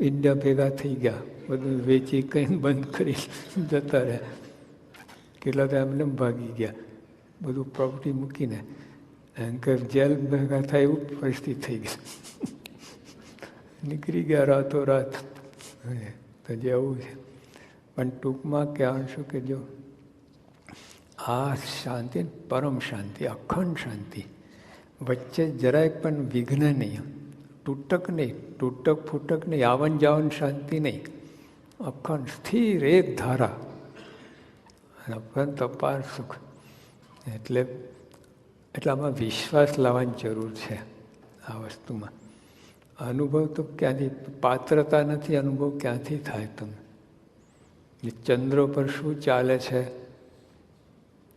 ઇન્ડિયા ભેગા થઈ ગયા, બધું વેચી કંઈ બંધ કરી જતા રહ્યા. કેટલા તો એમને ભાગી ગયા, બધું પ્રોપર્ટી મૂકીને. એમ કે જેલ ભેગા થાય એવું પરિસ્થિતિ થઈ ગઈ. નીકળી ગયા રાતોરાત. તો જેવું છે. પણ ટૂંકમાં કહેવાનું શું કે જો આ શાંતિ, પરમ શાંતિ, અખંડ શાંતિ, વચ્ચે જરાય પણ વિઘ્ન નહીં, તૂટક નહીં, તૂટક ફૂટક નહીં, આવન જાવન શાંતિ નહીં, અખંડ સ્થિર એક ધારા, અખંડ અપાર સુખ. એટલે આમાં વિશ્વાસ લાવવાની જરૂર છે આ વસ્તુમાં. અનુભવ તો ક્યાંથી, પાત્રતા નથી, અનુભવ ક્યાંથી થાય તમને? ચંદ્ર પર શું ચાલે છે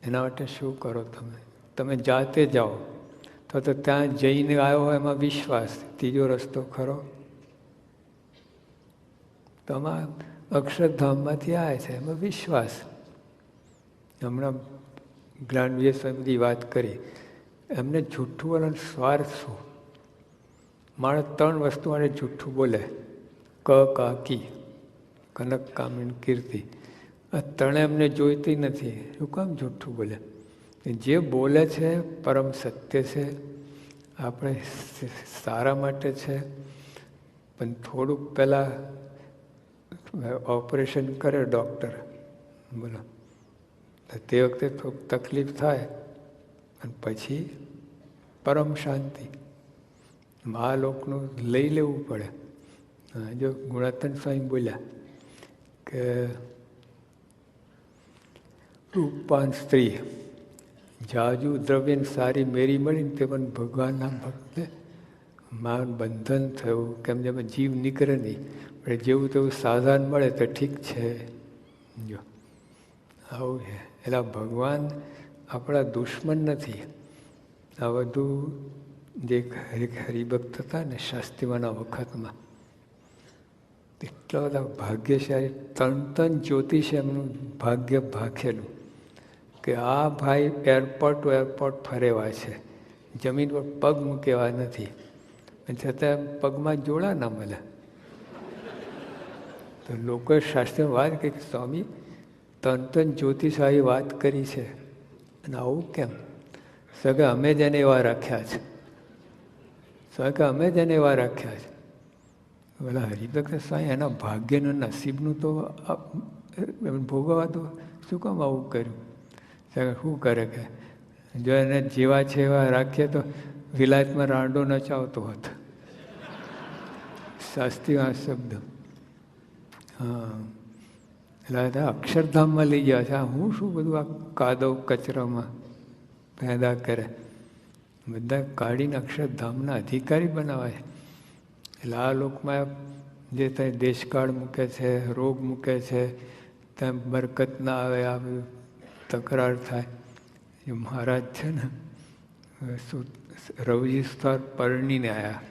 એના માટે શું કરો તમે? તમે જાતે જાઓ તો ત્યાં જઈને આવ્યો હોય એમાં વિશ્વાસ. ત્રીજો રસ્તો ખરો? તમારા અક્ષરધામમાંથી આવે છે એમાં વિશ્વાસ. હમણાં જ્ઞાનવીય સ્વામીજી વાત કરી, એમને જૂઠું અને સ્વાર્થ શું? માણસ 3 વસ્તુ માટે જૂઠું બોલે: કાકી, કનક, કામિન, કીર્તિ. આ 3 એમને જોઈતી નથી. શું કામ જૂઠું બોલે? જે બોલે છે પરમ સત્ય છે, આપણે સારા માટે છે. પણ થોડુંક પહેલાં ઓપરેશન કરે ડૉક્ટર, બોલો, તે વખતે થોડુંક તકલીફ થાય, અને પછી પરમ શાંતિ. આ લોકનું લઈ લેવું પડે. જો ગુણાતન સ્વામી બોલ્યા કે રૂપવાન સ્ત્રી જાજુ દ્રવ્ય સારી મેરી મળીને તે પણ ભગવાનના ભક્તને માં બંધન થયું. કેમ જેમ જીવ નીકળે નહીં, પણ જેવું તેવું સાધન મળે તો ઠીક છે. જો આવું છે. એટલે ભગવાન આપણા દુશ્મન નથી. આ બધું જે હરિભક્ત હતા ને શાસ્ત્રીઓના વખતમાં, એટલા બધા ભાગ્યશાળી, 3 જ્યોતિષ એમનું ભાગ્ય ભાખેલું કે આ ભાઈ એરપોર્ટ ફરેવા છે, જમીન પર પગ મૂકેવા નથી, છતાં પગમાં જોડા ના મળે. તો લોકોએ શાસ્ત્રમાં વાત કરી કે સ્વામી 3 જ્યોતિષ આવી વાત કરી છે, અને આવું કેમ? સગે અમે જ એને એવા રાખ્યા છે. સગે અમે જ એને એવા રાખ્યા છે. બોલા હરિભક્ત સ્વામી એના ભાગ્યનું નસીબનું તો ભોગવવા તો શું કામ આવું કર્યું? શું કરે કે જો એને જેવા છે એવા રાખીએ તો વિલાયતમાં રાંડો નચાવતો હતો. શાસ્ત્રી આ શબ્દ. હા, એટલે અક્ષરધામમાં લઈ ગયા છે. હું શું બધું આ કાદવ કચરામાં પેદા કરે, બધા કાઢીને અક્ષરધામના અધિકારી બનાવે છે. એટલે આ લોકમાં જે ત્યાં દેશકાળ મૂકે છે, રોગ મૂકે છે, ત્યાં બરકત ના આવે, આ બધું તકરાર થાય. એ મહારાજ છે ને રવજી સ્તર પરણીને આવ્યા.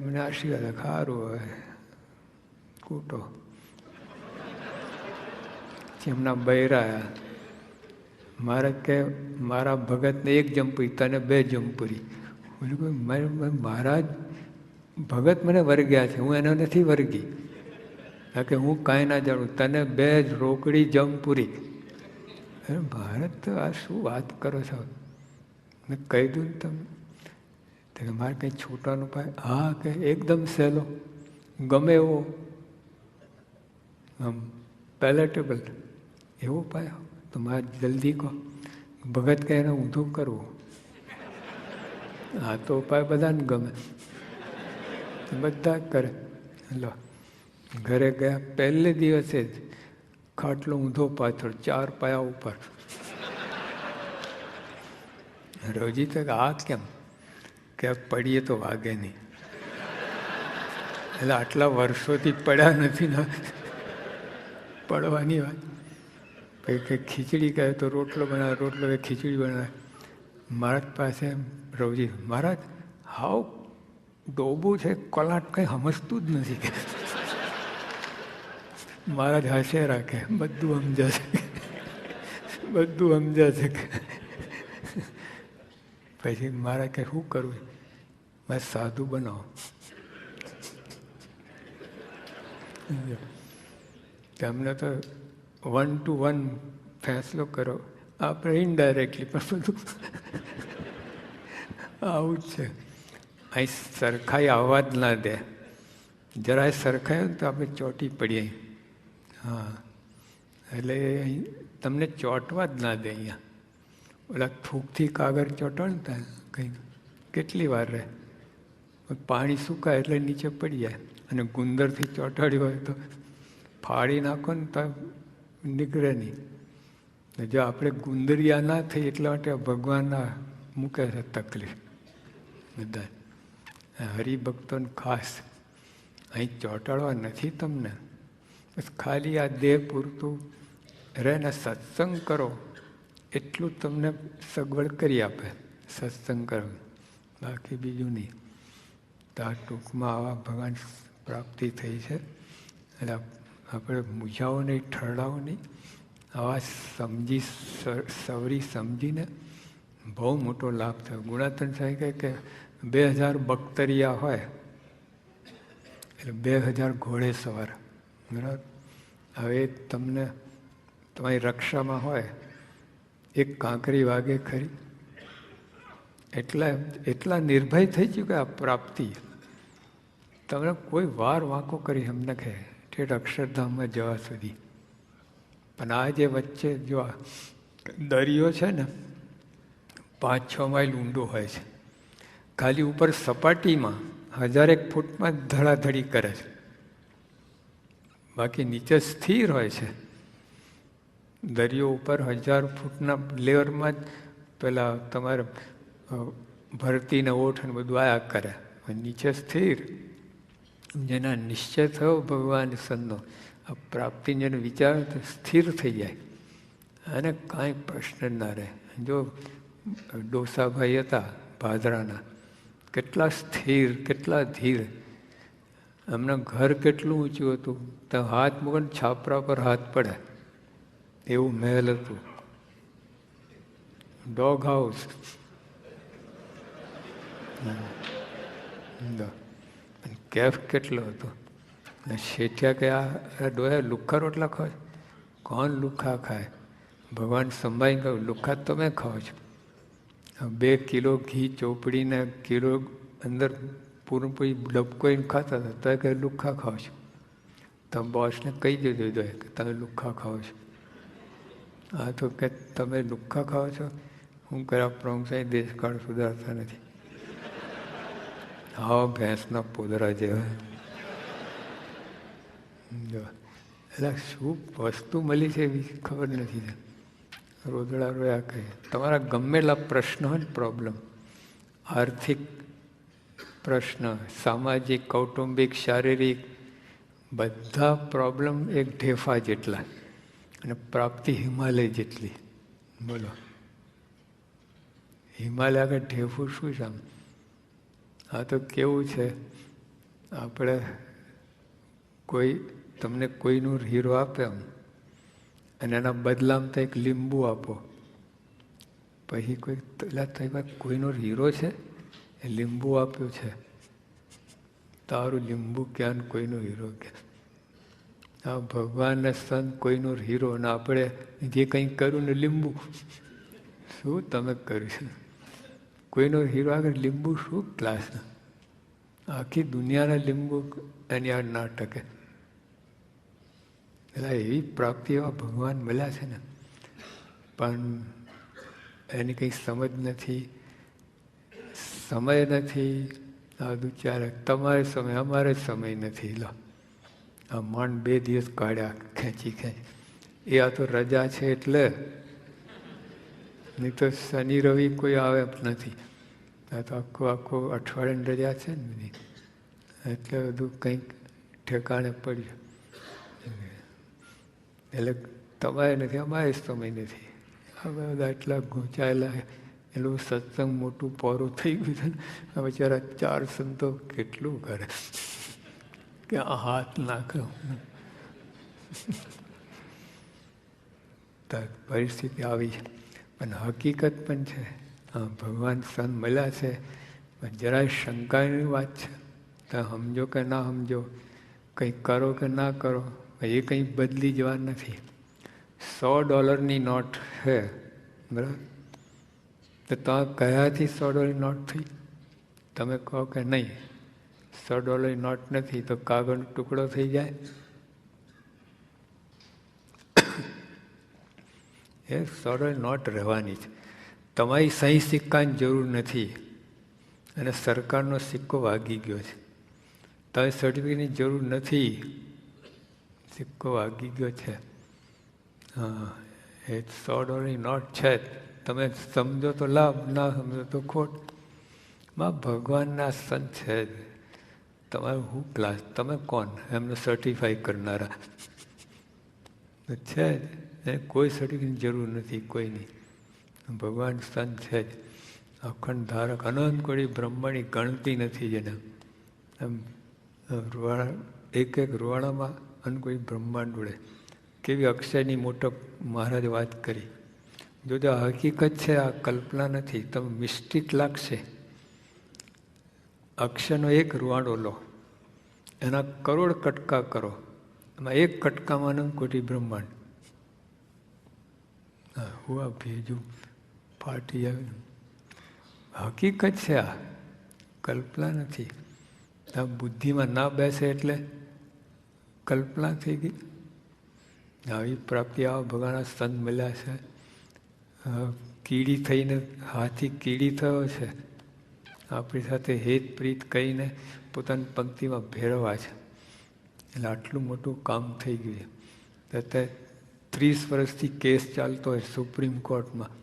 મને આશીર્વાદ સારું હવે કૂટો. એમના બૈરા મારે કે મારા ભગતને 1 જંપુરી, તને 2 જંપુરી. મહારાજ ભગત મને વર્ગ્યા છે, હું એને નથી વર્ગી. કે હું કાંઈ ના જાણું, તને 2 રોકડી જંપુરી. ભારત તો આ શું વાત કરો છો? મેં કહી દઉં ને તમે મારે કંઈ છૂટાનું પાય? હા, કે એકદમ સહેલો, ગમે એવો, આમ પેલેટેબલ એવો પાયો. તો મારે જલ્દી કહો. ભગત કહે એને ઊંધું કરવું. આ તો ઉપાય બધાને ગમે, બધા કરે. લો ઘરે ગયા પહેલે દિવસે જ ખાટલો ઊંધો પાથરો, 4 પાયા ઉપર. રવજી તો આ કેમ કે પડીએ તો વાગે નહીં. એટલે આટલા વર્ષોથી પડ્યા નથી ને પડવાની વાત. પછી કે ખીચડી કહે તો રોટલો બનાવે, રોટલો કે ખીચડી બનાવે. મહારાજ પાસે રવજી, મહારાજ હાવ ડોબું છે, કલાટ કંઈ સમજતું જ નથી. મહારાજ હાશે રાખે, બધું સમજાશે, બધું સમજાશે. પછી મહારાજ કે શું કરવું? મેં સાધુ બનાવો. તમને તો 1 to 1 ફેંસલો કરો, આપણે ઇનડાયરેક્ટલી પણ બધું આવું જ છે. અહીં સરખાઈ આવવા જ ના દે. જરાય સરખાય તો આપણે ચોંટી પડીએ. હા, એટલે અહીં તમને ચોંટવા જ ના દે. અહીંયા ઓલા થૂકથી કાગળ ચોંટો ને ત્યાં કંઈ કેટલી વાર રહે, પાણી સુકાય એટલે નીચે પડી જાય. અને ગુંદરથી ચોંટાડ્યું હોય તો ફાડી નાખો ને તો નીકળે નહીં. જો આપણે ગુંદરિયા ના થઈ એટલા માટે ભગવાનના મૂકે છે તકલીફ બધા. હરિભક્તોને ખાસ અહીં ચોંટાડવા નથી તમને, બસ ખાલી આ દેહ પૂરતું રહે ને સત્સંગ કરો એટલું તમને સગવડ કરી આપે. સત્સંગ કરો, બાકી બીજું નહીં. તો આ ટૂંકમાં આવા ભગવાન પ્રાપ્તિ થઈ છે. એટલે આપણે મૂંઝાવો નહીં, ઠરડાવો નહીં. આવા સમજી સવરી સમજીને બહુ મોટો લાભ થયો. ગુણાતન સાહેબ કહે કે 2000 બખ્તરિયા હોય એટલે 2000 ઘોડે સવાર, બરાબર. હવે તમને તમારી રક્ષામાં હોય, એક કાંકરી વાગે ખરી, એટલા નિર્ભય થઈ ગયું કે આ પ્રાપ્તિ તમને કોઈ વાર વાંકો કરી એમ નખે ઠેઠ અક્ષરધામમાં જવા સુધી. પણ આ જે વચ્ચે જો દરિયો છે ને 5-6 માઇલ ઊંડો હોય છે, ખાલી ઉપર સપાટીમાં 1000 ફૂટમાં ધડાધડી કરે છે, બાકી નીચે સ્થિર હોય છે. દરિયો ઉપર 1000 ફૂટના લેવરમાં જ પેલા તમારે ભરતીને ઓઠ ને બધું આયા કરે, નીચે સ્થિર. જેના નિશ્ચય થયો ભગવાન સંતનો આ પ્રાપ્તિ જેને વિચાર તો સ્થિર થઈ જાય અને કાંઈ પ્રશ્ન ના રહે. જો ડોસાભાઈ હતા ભાદરાના, કેટલા સ્થિર, કેટલા ધીર. એમના ઘર કેટલું ઊંચું હતું, તો હાથ મૂકે છાપરા પર હાથ પડે એવું મહેલ હતું. Dog house. કેફ કેટલો હતો. શેઠિયા કે આ ડોહા લુખ્ખા રોટલા ખાય? કોણ લુખ્ખા ખાય? ભગવાન સંભાળી કહ્યું લુખ્ખા તમે ખાઓ છો. 2 કિલો ઘી ચોપડીને કિલો અંદર પૂરણપૂરી ડબકોઈને ખાતા હતા, તો કે લુખ્ખા ખાઓ છો. તમે બોસને કહી દેજો કે તમે લુખ્ખા ખાઓ છો. હા તો કે તમે લુખ્ખા ખાઓ છો, હું કર્યા પ્રમુખ દેશકાળ સુધારતા નથી. હા, ભેંસના પોદરા જેવા. એટલે શું વસ્તુ મળી છે એવી ખબર નથી. રોદડા રોયા કહે. તમારા ગમેલા પ્રશ્ન હોય ને, પ્રોબ્લેમ, આર્થિક પ્રશ્ન, સામાજિક, કૌટુંબિક, શારીરિક, બધા પ્રોબ્લેમ એક ઢેફા જેટલા અને પ્રાપ્તિ હિમાલય જેટલી. બોલો, હિમાલય આગળ ઢેફું શું છે? આમ આ તો કેવું છે, આપણે કોઈ તમને કોઈનું હીરો આપે આમ, અને એના બદલામાં તો એક લીંબુ આપો, પછી કોઈનો હીરો છે એ લીંબુ આપ્યો છે, તારું લીંબુ ક્યાં ને કોઈનો હીરો ક્યાં. આ ભગવાનને સંત કોઈનો હીરો, ને આપણે જે કંઈ કર્યું ને લીંબુ. શું તમે કર્યું? કોઈનો હીરો આગળ લીંબુ શું ક્લાસ? આખી દુનિયાના લીંબુ એની આ ના ટકે. એટલે એવી પ્રાપ્તિ એવા ભગવાન મળ્યા છે ને, પણ એની કંઈ સમજ નથી, સમય નથી. આ ચાલે તમારે સમય, અમારે સમય નથી. લો આ માંડ 2 દિવસ કાઢ્યા ખેંચી. એ આ તો રજા છે એટલે નહીં તો શનિ રવિ કોઈ આવે નથી. આ તો આખું અઠવાડિયાની રજા છે ને બધી, એટલે બધું કંઈક ઠેકાણે પડ્યું. એટલે તમારે નથી, અમારે સમય નથી. આ બધા એટલા ગૂંચાયેલા, એટલું સત્સંગ મોટું પોરું થઈ ગયું છે ને. આ બિચારા 4 સંતો કેટલું કરે કે આ હાથ નાખે. પરિસ્થિતિ આવી છે, પણ હકીકત પણ છે. હા, ભગવાન સંત મળ્યા છે, પણ જરાય શંકાની વાત છે. તો સમજો કે ના સમજો, કંઈ કરો કે ના કરો, એ કંઈ બદલી જવા નથી. $100 નોટ છે, બરાબર? તો તમે કયાથી $100 નોટ થઈ? તમે કહો કે નહીં $100 નોટ નથી, તો કાગળનો ટુકડો થઈ જાય. એ $100 નોટ રહેવાની છે. તમારી સહી સિક્કાની જરૂર નથી, અને સરકારનો સિક્કો વાગી ગયો છે. તમારી સર્ટિફિકેટની જરૂર નથી, સિક્કો વાગી ગયો છે. હા, એ $100 નોટ છે. તમે સમજો તો લાભ, ના સમજો તો ખોટ. માં ભગવાનના સંત છે. તમારું હું ક્લાસ, તમે કોણ એમને સર્ટિફાઈ કરનારા? છે જ, કોઈ સર્ટિફિકેટની જરૂર નથી કોઈની. ભગવાન સંત છે જ, અખંડ ધારક, અનંત કોટી બ્રહ્માંડની ગણતી નથી જેને. એમ એક રૂવાણામાં અનંત કોટી બ્રહ્માંડ ઉડે. કેવી અક્ષયની મોટપ મહારાજ વાત કરી. જો આ હકીકત છે, આ કલ્પના નથી. તમે મિસ્ટિક લાગશે. અક્ષયનો એક રૂવાડો લો, એના કરોડ કટકા કરો, એમાં એક કટકામાં અનંત કોટી બ્રહ્માંડ. હા, હું આ ભેજું ફાટી આવે. હકીકત છે, આ કલ્પના નથી. આ બુદ્ધિમાં ના બેસે એટલે કલ્પના થઈ ગઈ. આવી પ્રાપ્તિ આવા ભગવાનના સંત મળ્યા છે. કીડી થઈને હાથી કીડી થયો છે, આપણી સાથે હેત પ્રીત કહીને પોતાની પંક્તિમાં ભેળવા છે. એટલે આટલું મોટું કામ થઈ ગયું છે. અત્યારે 30 વર્ષથી કેસ ચાલતો હોય સુપ્રીમ કોર્ટમાં.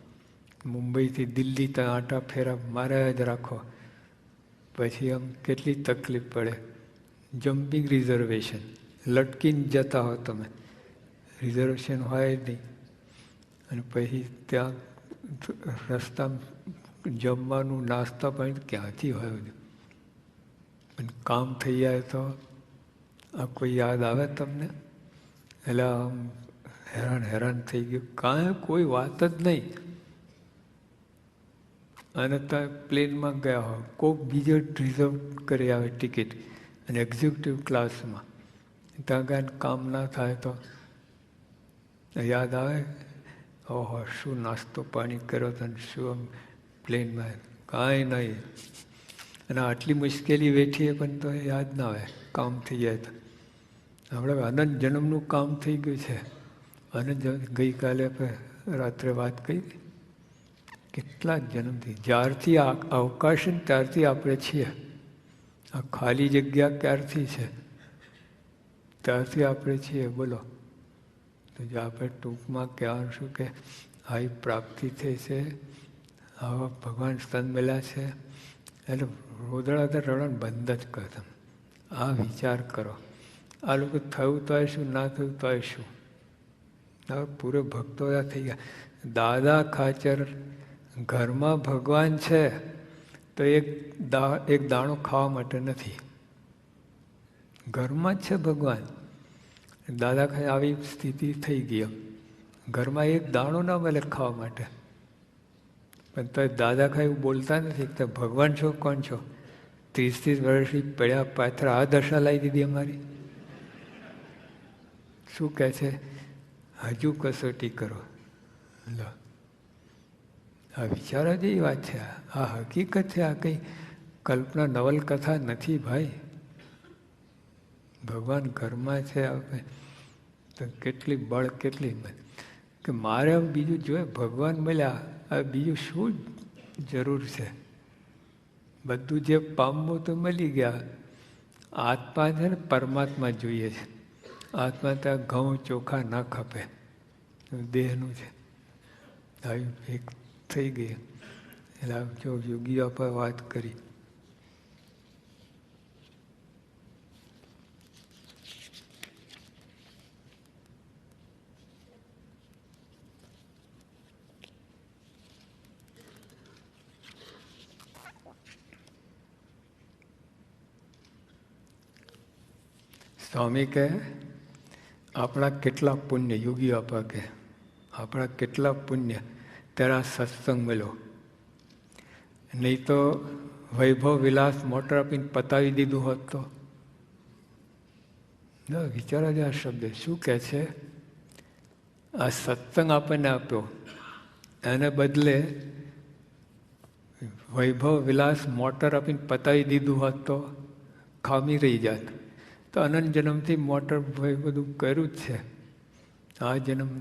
મુંબઈથી દિલ્હી ત્યાં આટા ફેરા માર્યા જ રાખો. પછી આમ કેટલી તકલીફ પડે. જમ્પિંગ રિઝર્વેશન, લટકીને જતા હો તમે, રિઝર્વેશન હોય જ નહીં. અને પછી ત્યાં રસ્તામાં જમવાનું, નાસ્તા પાણી ક્યાંથી હોય બધું. અને કામ થઈ જાય તો આ કોઈ યાદ આવે તમને? એટલે આમ હેરાન થઈ ગયું. કાંઈ કોઈ વાત જ નહીં. અને ત્યાં પ્લેનમાં ગયા હોય, કોઈક બીજો રિઝર્વ કરી આવે ટિકિટ, અને એક્ઝિક્યુટિવ ક્લાસમાં ત્યાં ગયા કામ ના થાય તો યાદ આવે, ઓહો શું નાસ્તો પાણી કર્યો હતો, શું આમ પ્લેનમાં. કાંઈ નહીં. અને આટલી મુશ્કેલી વેઠીએ પણ તો યાદ ના આવે, કામ થઈ જાય તો. આપણે અનંત જન્મનું કામ થઈ ગયું છે. અનંત ગઈકાલે રાત્રે વાત કરી, કેટલા જન્મથી, જ્યારથી અવકાશ ને ત્યારથી આપણે છીએ. આ ખાલી જગ્યા ક્યારથી છે? ત્યારથી આપણે છીએ. બોલો. તો જો આપણે ટૂંકમાં કહેવાનું શું કે આવી પ્રાપ્તિ થઈ છે, આવા ભગવાન સ્તન મળ્યા છે, એટલે રોદડા તો રડવાનું બંધ જ કરો. તમે આ વિચાર કરો. આ લોકો થયું તો શું, ના થયું તો શું? હવે પૂરે ભક્તો થઈ ગયા. દાદા ખાચર ઘરમાં ભગવાન છે તો એક દાણો ખાવા માટે નથી. ઘરમાં જ છે ભગવાન. દાદા ખાચર આવી સ્થિતિ થઈ ગઈ. ઘરમાં એક દાણો ના મળે ખાવા માટે, પણ તો દાદા ખાઈ બોલતા નથી તો ભગવાન છો, કોણ છો? 30 વર્ષથી પડ્યા પાથરા આ દશા લાવી દીધી અમારી. શું કહે છે? હજુ કસોટી કરો. લો, આ વિચારો જેવી વાત છે. આ હકીકત છે. આ કંઈ કલ્પના નવલકથા નથી ભાઈ. ભગવાન ઘરમાં છે. તો કેટલી બળ, કેટલી કે મારે બીજું જોઈએ. ભગવાન મળ્યા, હવે બીજું શું જરૂર છે? બધું જે પામવું તો મળી ગયા. આત્મા છે ને પરમાત્મા જોઈએ છે. આત્મા ત્યાં ઘઉં ચોખા ના ખપે, દેહનું છે. આવી એક થઈ ગઈ. એટલે જો યોગીઓ પર વાત કરી. સ્વામી કહે આપણા કેટલા પુણ્ય, યોગી આપા કે આપણા કેટલા પુણ્ય તેરા સત્સંગ મળ્યો. નહીં તો વૈભવ વિલાસ મોટર આપીને પતાવી દીધું હોત તો. વિચારો જ આ શબ્દ શું કહે છે. આ સત્સંગ આપણને આપ્યો, એને બદલે વૈભવ વિલાસ મોટર આપીને પતાવી દીધું હોત તો ખામી રહી જાત. તો અનંત જન્મથી મોટર ભાઈ બધું કર્યું જ છે. આ જન્મ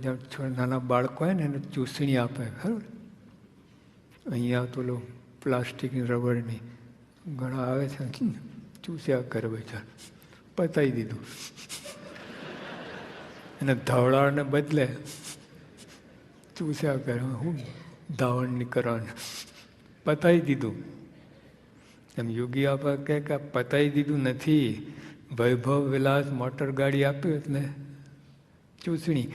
નાના બાળકો હોય ને એને ચૂસણી આપે ખરું. અહીંયા તો પ્લાસ્ટિકની રબરની ઘણા આવે છે, ચૂસ્યા કરે બચાર, પતાવી દીધું. અને ધવડાને બદલે ચૂસ્યા કરે, હું ધાવણ નહીં કરવાનું, પતાવી દીધું. એમ યોગી આપા કે પતાવી દીધું નથી. વૈભવ વિલાસ મોટર ગાડી આપ્યું એટલે ચૂસણી,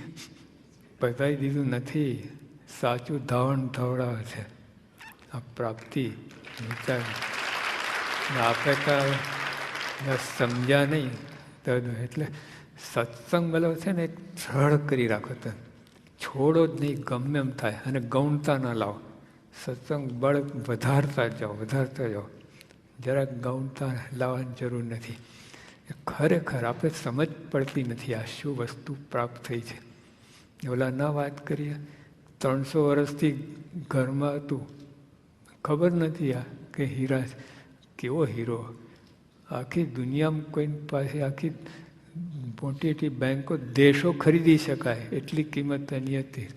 પતાવી દીધું નથી. સાચું ધાવણ ધવડાવે છે. આ પ્રાપ્તિ વિચાર આપણે કાંઈ સમજ્યા નહીં તો એટલે સત્સંગ મળો છે ને એક સરળ કરી રાખો. તમે છોડો જ નહીં, ગમે એમ થાય. અને ગૌણતા ના લાવો. સત્સંગ બળ વધારતા જાઓ. જરાક ગૌણતા લાવવાની જરૂર નથી. ખરેખર આપણે સમજ પડતી નથી આ શું વસ્તુ પ્રાપ્ત થઈ છે. ઓલા ના વાત કરીએ 300 વર્ષથી ઘરમાં હતું, ખબર નથી આ કે હીરા કેવો હીરો. આખી દુનિયામાં કોઈ પાસે આખી મોટી બેંકો દેશો ખરીદી શકાય એટલી કિંમત એની હતી,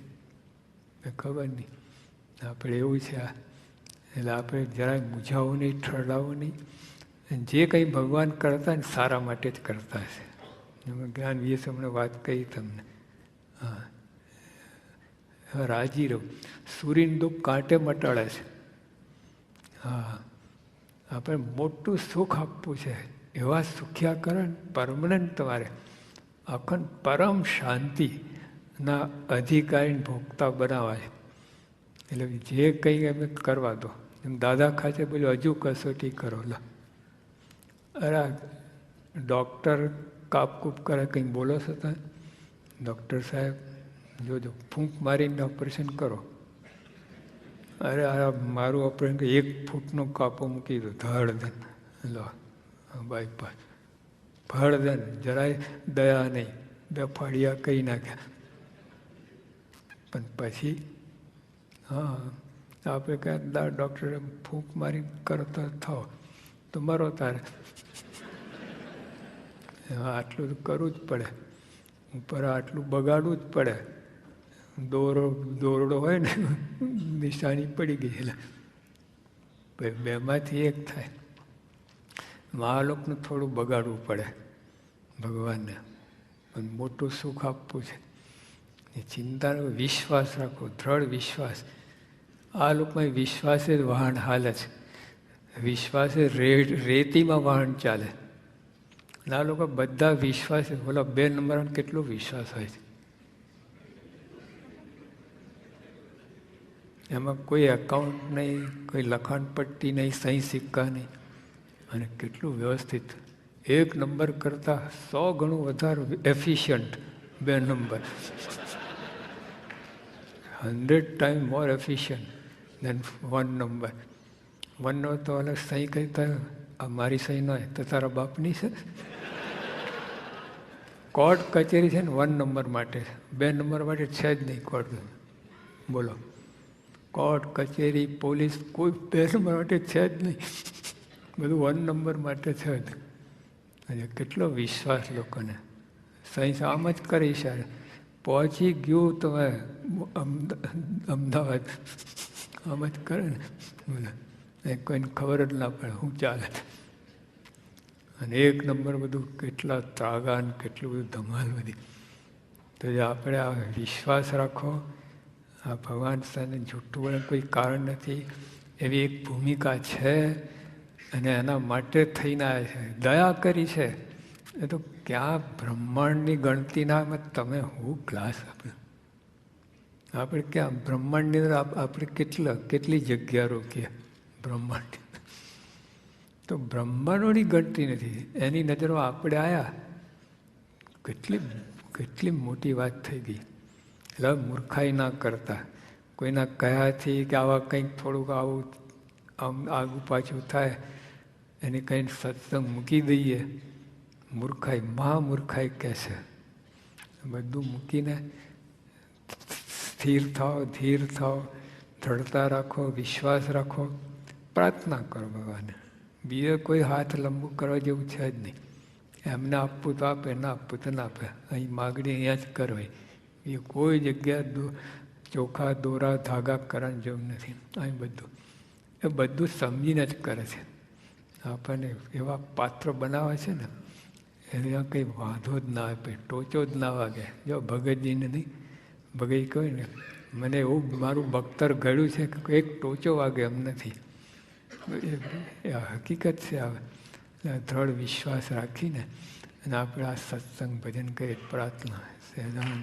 ખબર નહીં. આપણે એવું છે આ. એટલે આપણે જરાય મૂંઝાવું નહીં, ઠરડાવું નહીં. જે કંઈ ભગવાન કરતા ને સારા માટે જ કરતા છે. જ્ઞાન વિશે હમણાં વાત કહી તમને. હા, રાજી રહો. સૂર્યનું દુઃખ કાંટે મટાડે છે. હા, આપણે મોટું સુખ આપવું છે. એવા સુખ્યાકરણ પરમનન્ટ તમારે અખંડ પરમ શાંતિના અધિકારી ભોગતા બનાવવા છે. એટલે જે કંઈ એમ કરવા દો. એમ દાદા ખાતે બોલ્યું હજુ કસોટી કરો. અરે ડૉક્ટર કાપકૂપ કરે, કંઈ બોલો છો તમે? ડૉક્ટર સાહેબ જોજો ફૂંક મારીને ઓપરેશન કરો. અરે આ મારું ઓપરેશન 1 ફૂટનો કાપો મૂકી દો, ધડ દન લો બાયપાસ, ફળ દન, જરાય દયા નહીં, 2 ફાળિયા કહી નાખ્યા. પણ પછી હા આપણે ક્યાં ડૉક્ટરે ફૂંક મારીને કરતો થાવ તો મરો તારે. આટલું કરવું જ પડે, ઉપર આટલું બગાડવું જ પડે. દોરડો હોય ને નિશાની પડી ગઈ એટલે બેમાંથી એક થાય. મહાલોકનું થોડું બગાડવું પડે ભગવાનને, પણ મોટું સુખ આપવું છે. એ ચિંતાનો વિશ્વાસ રાખો, દ્રઢ વિશ્વાસ. આ લોકમાં વિશ્વાસે જ વાહન હાલે છે. વિશ્વાસે રેતીમાં વાહન ચાલે. આ લોકો બધા વિશ્વાસ, બોલો 2 નંબરનો કેટલો વિશ્વાસ હોય છે. એમાં કોઈ એકાઉન્ટ નહીં, કોઈ લખાણ પટ્ટી નહીં, સહી સિક્કા નહીં, અને કેટલું વ્યવસ્થિત. 1 નંબર કરતાં 100 ગણું વધારે efficient 2 number. 100 times more efficient than 1 number. 1 number તો અલગ સહી કઈ થાય, આ મારી સહી ન હોય તો તારા બાપની છે. કોર્ટ કચેરી છે ને 1 નંબર માટે, 2 નંબર માટે છે જ નહીં કોર્ટ. બોલો, કોર્ટ કચેરી પોલીસ કોઈ 2 નંબર માટે છે જ નહીં, બધું 1 નંબર માટે છે જ. કેટલો વિશ્વાસ લોકોને. સહી આમ જ કરી સારે પહોંચી ગયું તમે અમદાવાદ, આમ જ કરે ને, બોલો કોઈને ખબર જ ના પડે શું ચાલે. અને 1 નંબર બધું કેટલા ત્રાગા ને કેટલું બધું ધમાલ બધી. તો આપણે આ વિશ્વાસ રાખો આ ભગવાન સાથે જૂઠું બોલે કોઈ કારણ નથી, એવી એક ભૂમિકા છે અને એના માટે થઈને આવ્યા છે. દયા કરી છે એ તો ક્યાં બ્રહ્માંડની ગણતીના તમે હું ક્લાસ આપ્યો. આપણે ક્યાં બ્રહ્માંડની અંદર આપણે કેટલી જગ્યા રોકીએ બ્રહ્માંડ. તો બ્રહ્માંડોની ગણતી નથી, એની નજરો આપણે આવ્યા. કેટલી મોટી વાત થઈ ગઈ. એટલે મૂર્ખાઈ ના કરતા, કોઈના કયાથી કે આવા કંઈક થોડુંક આવું આમ આગું પાછું થાય એની કંઈ સત્સંગ મૂકી દઈએ. મૂર્ખાઈ મહામૂર્ખાઈ કહેશે. બધું મૂકીને સ્થિર થાઓ, ધીર થાઓ, દ્રઢતા રાખો, વિશ્વાસ રાખો, પ્રાર્થના કરો ભગવાનને. બીજે કોઈ હાથ લંબુ કરવા જેવું છે જ નહીં. એમને આપવું તો આપે, ના આપવું તો ના આપે. અહીં માગણી અહીંયા જ કરવી. એ કોઈ જગ્યા ચોખા દોરા ધાગા કરવાની જરૂર નથી. અહીં બધું સમજીને જ કરે છે. આપણને એવા પાત્ર બનાવે છે ને એને કંઈ વાંધો જ ના આપે, ટોચો જ ના વાગે. જો ભગતજીને નહીં, ભગત કહે ને મને એવું મારું બખ્તર ઘડ્યું છે કે એક ટોચો વાગે એમ નથી. એ હકીકત છે. દ્રઢ વિશ્વાસ રાખીને અને આપણે આ સત્સંગ ભજન કરીએ, પ્રાર્થના સહેજાન